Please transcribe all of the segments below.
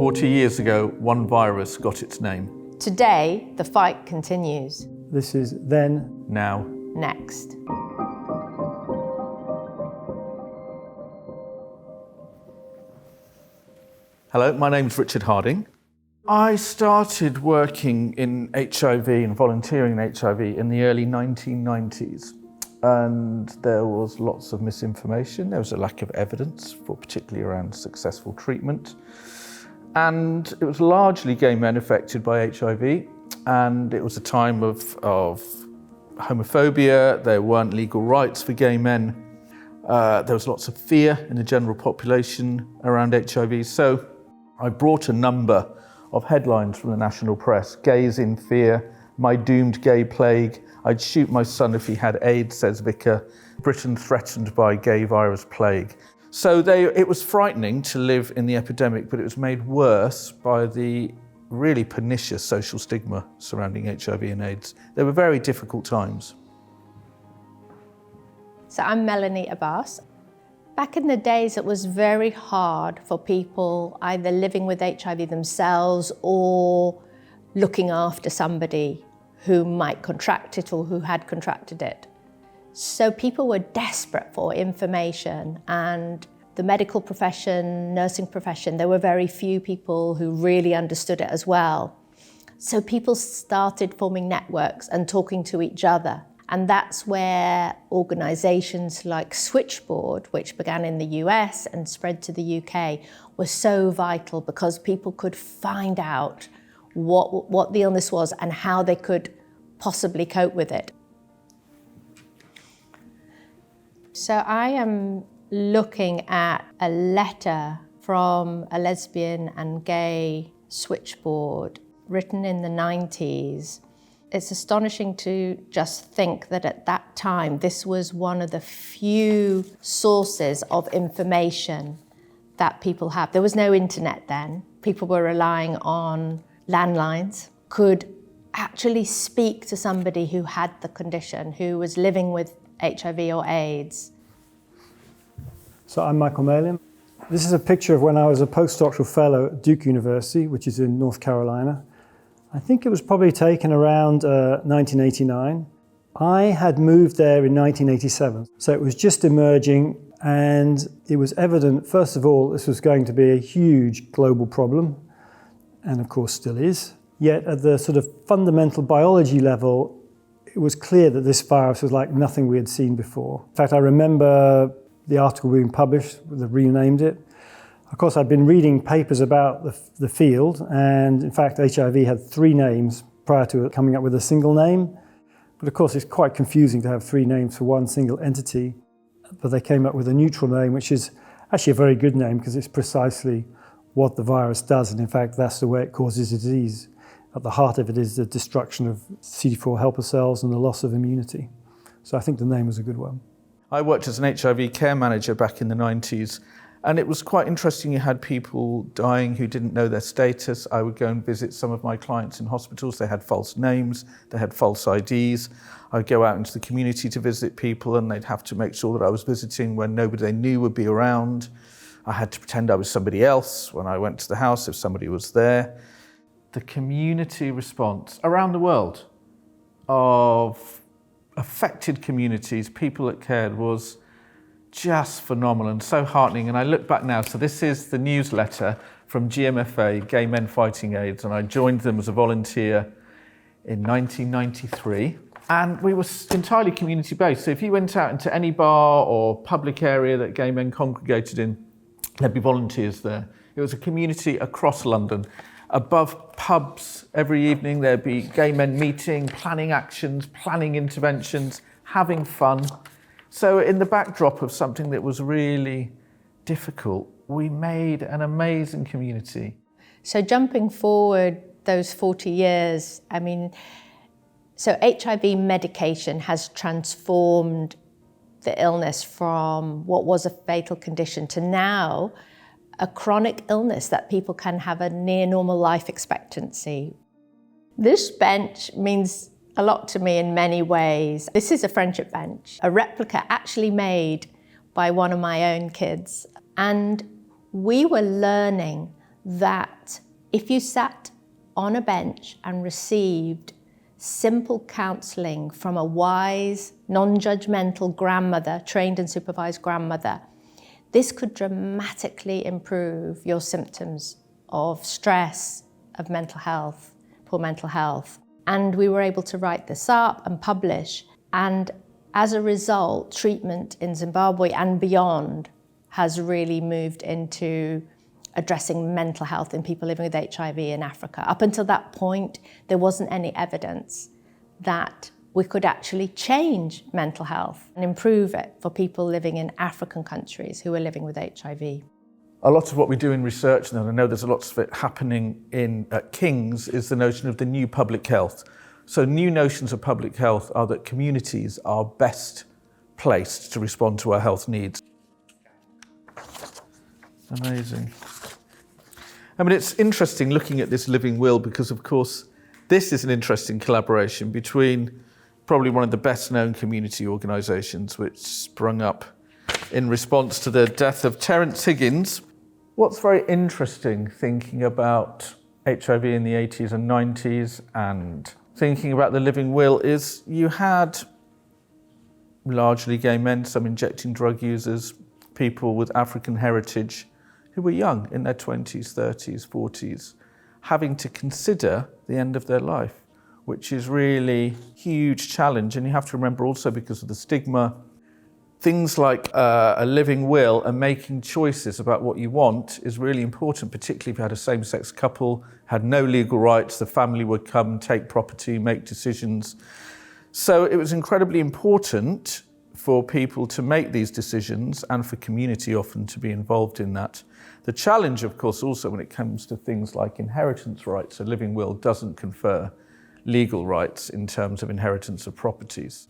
40 years ago, one virus got its name. Today, the fight continues. This is then, Now. Next. Hello, my name's Richard Harding. I started working in HIV and volunteering in HIV in the early 1990s. And there was lots of misinformation. There was a lack of evidence, particularly around successful treatment. And it was largely gay men affected by HIV. And it was a time of homophobia. There weren't legal rights for gay men. There was lots of fear in the general population around HIV. So I brought a number of headlines from the national press. Gays in fear, my doomed gay plague, I'd shoot my son if he had AIDS, says Vicar, Britain threatened by gay virus plague. So it was frightening to live in the epidemic, but it was made worse by the really pernicious social stigma surrounding HIV and AIDS. They were very difficult times. So I'm Melanie Abbas. Back in the days, it was very hard for people either living with HIV themselves or looking after somebody who might contract it or who had contracted it. So people were desperate for information, and the medical profession, nursing profession, there were very few people who really understood it as well. So people started forming networks and talking to each other. And that's where organisations like Switchboard, which began in the US and spread to the UK, were so vital, because people could find out what the illness was and how they could possibly cope with it. So I am looking at a letter from a lesbian and gay switchboard written in the 90s. It's astonishing to just think that at that time, this was one of the few sources of information that people have. There was no internet then. People were relying on landlines, could actually speak to somebody who had the condition, who was living with HIV or AIDS. so I'm Michael Malin. This is a picture of when I was a postdoctoral fellow at Duke University, which is in North Carolina. I think it was probably taken around 1989. I had moved there in 1987, so it was just emerging, and it was evident, first of all, this was going to be a huge global problem, and of course still is. Yet at the sort of fundamental biology level, it was clear that this virus was like nothing we had seen before. In fact, I remember the article being published, they renamed it. Of course, I'd been reading papers about the field, and in fact, HIV had 3 names prior to it coming up with a single name. But of course, it's quite confusing to have 3 names for one single entity. But they came up with a neutral name, which is actually a very good name, because it's precisely what the virus does. And in fact, that's the way it causes disease. At the heart of it is the destruction of CD4 helper cells and the loss of immunity. So I think the name was a good one. I worked as an HIV care manager back in the 90s, and it was quite interesting. You had people dying who didn't know their status. I would go and visit some of my clients in hospitals. They had false names, they had false IDs. I would go out into the community to visit people, and they'd have to make sure that I was visiting when nobody they knew would be around. I had to pretend I was somebody else when I went to the house if somebody was there. The community response around the world of affected communities, people that cared, was just phenomenal and so heartening. And I look back now, so this is the newsletter from GMFA, Gay Men Fighting AIDS, and I joined them as a volunteer in 1993. And we were entirely community-based. So if you went out into any bar or public area that gay men congregated in, there'd be volunteers there. It was a community across London. Above pubs every evening, there'd be gay men meeting, planning actions, planning interventions, having fun. So in the backdrop of something that was really difficult, we made an amazing community. So jumping forward those 40 years, so HIV medication has transformed the illness from what was a fatal condition to now a chronic illness that people can have a near normal life expectancy. This bench means a lot to me in many ways. This is a friendship bench, a replica actually made by one of my own kids. And we were learning that if you sat on a bench and received simple counselling from a wise, non-judgmental grandmother, trained and supervised grandmother, this could dramatically improve your symptoms of stress, of mental health, poor mental health. And we were able to write this up and publish. And as a result, treatment in Zimbabwe and beyond has really moved into addressing mental health in people living with HIV in Africa. Up until that point, there wasn't any evidence that we could actually change mental health and improve it for people living in African countries who are living with HIV. A lot of what we do in research, and I know there's lots of it happening at King's, is the notion of the new public health. So new notions of public health are that communities are best placed to respond to our health needs. Amazing. I mean, it's interesting looking at this living will because, of course, this is an interesting collaboration between probably one of the best known community organisations which sprung up in response to the death of Terence Higgins. What's very interesting thinking about HIV in the 80s and 90s and thinking about the living will is you had largely gay men, some injecting drug users, people with African heritage who were young, in their 20s, 30s, 40s, having to consider the end of their life, which is really a huge challenge. And you have to remember also, because of the stigma, things like a living will and making choices about what you want is really important, particularly if you had a same-sex couple, had no legal rights, the family would come, take property, make decisions. So it was incredibly important for people to make these decisions and for community often to be involved in that. The challenge, of course, also when it comes to things like inheritance rights, a living will doesn't confer legal rights in terms of inheritance of properties.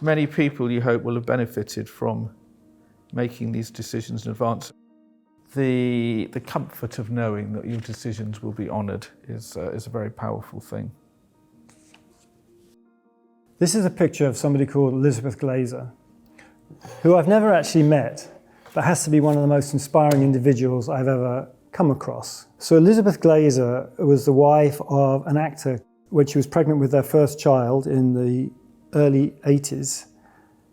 Many people, you hope, will have benefited from making these decisions in advance. The comfort of knowing that your decisions will be honoured is a very powerful thing. This is a picture of somebody called Elizabeth Glaser, who I've never actually met, but has to be one of the most inspiring individuals I've ever come across. So Elizabeth Glaser was the wife of an actor when she was pregnant with their first child in the early 80s,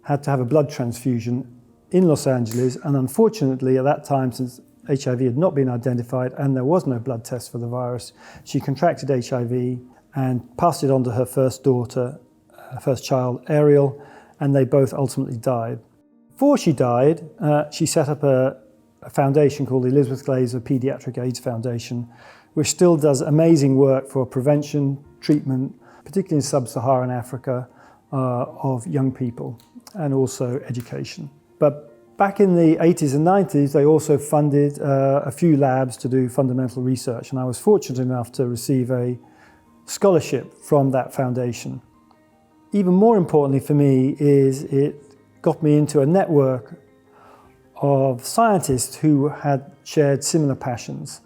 had to have a blood transfusion in Los Angeles, and unfortunately at that time, since HIV had not been identified and there was no blood test for the virus, she contracted HIV and passed it on to her first daughter, her first child, Ariel, and they both ultimately died. Before she died, she set up a foundation called the Elizabeth Glaser Pediatric AIDS Foundation, which still does amazing work for prevention, treatment, particularly in sub-Saharan Africa, of young people, and also education. But back in the 80s and 90s, they also funded a few labs to do fundamental research, and I was fortunate enough to receive a scholarship from that foundation. Even more importantly for me is it got me into a network of scientists who had shared similar passions.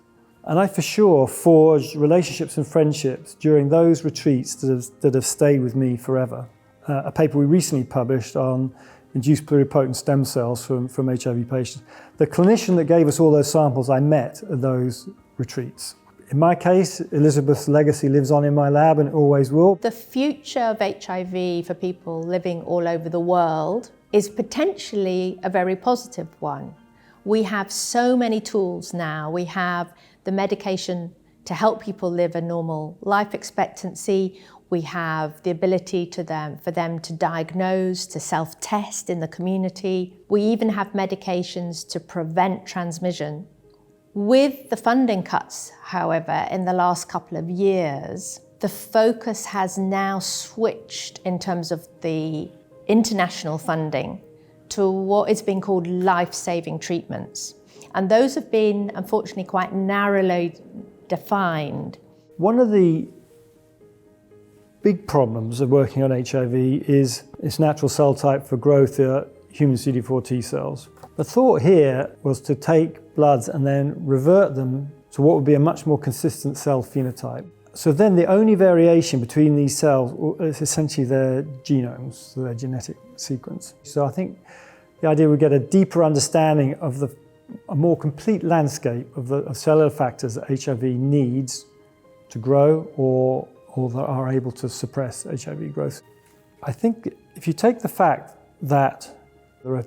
And I for sure forged relationships and friendships during those retreats that have stayed with me forever. A paper we recently published on induced pluripotent stem cells from HIV patients. The clinician that gave us all those samples I met at those retreats. In my case, Elizabeth's legacy lives on in my lab and it always will. The future of HIV for people living all over the world is potentially a very positive one. We have so many tools now. We have the medication to help people live a normal life expectancy. We have the ability for them to diagnose, to self-test in the community. We even have medications to prevent transmission. With the funding cuts, however, in the last couple of years, the focus has now switched in terms of the international funding to what is being called life-saving treatments. And those have been, unfortunately, quite narrowly defined. One of the big problems of working on HIV is its natural cell type for growth, human CD4 T cells. The thought here was to take bloods and then revert them to what would be a much more consistent cell phenotype. So then the only variation between these cells is essentially their genomes, so their genetic sequence. So I think the idea would get a deeper understanding of the a more complete landscape of cellular factors that HIV needs to grow or that are able to suppress HIV growth. I think if you take the fact that there are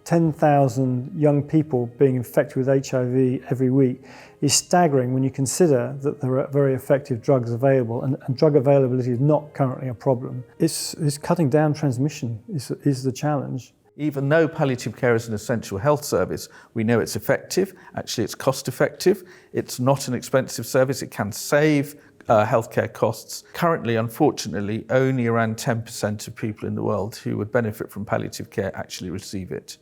10,000 young people being infected with HIV every week is staggering when you consider that there are very effective drugs available, and drug availability is not currently a problem. It's cutting down transmission is the challenge. Even though palliative care is an essential health service, we know it's effective. Actually, it's cost effective. It's not an expensive service. It can save healthcare costs. Currently, unfortunately, only around 10% of people in the world who would benefit from palliative care actually receive it.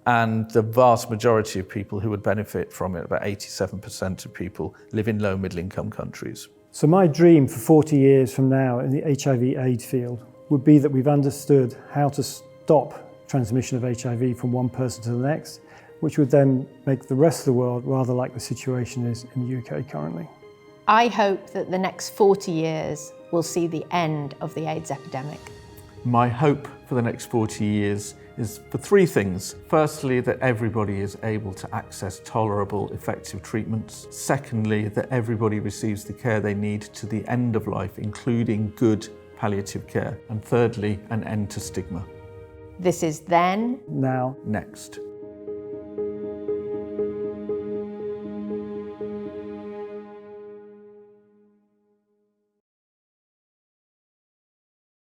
And the vast majority of people who would benefit from it, about 87% of people, live in low middle income countries. So my dream for 40 years from now in the HIV/AIDS field would be that we've understood how to stop transmission of HIV from one person to the next, which would then make the rest of the world rather like the situation is in the UK currently. I hope that the next 40 years will see the end of the AIDS epidemic. My hope for the next 40 years is for three things. Firstly, that everybody is able to access tolerable, effective treatments. Secondly, that everybody receives the care they need to the end of life, including good palliative care. And thirdly, an end to stigma. This is then, Now, Next.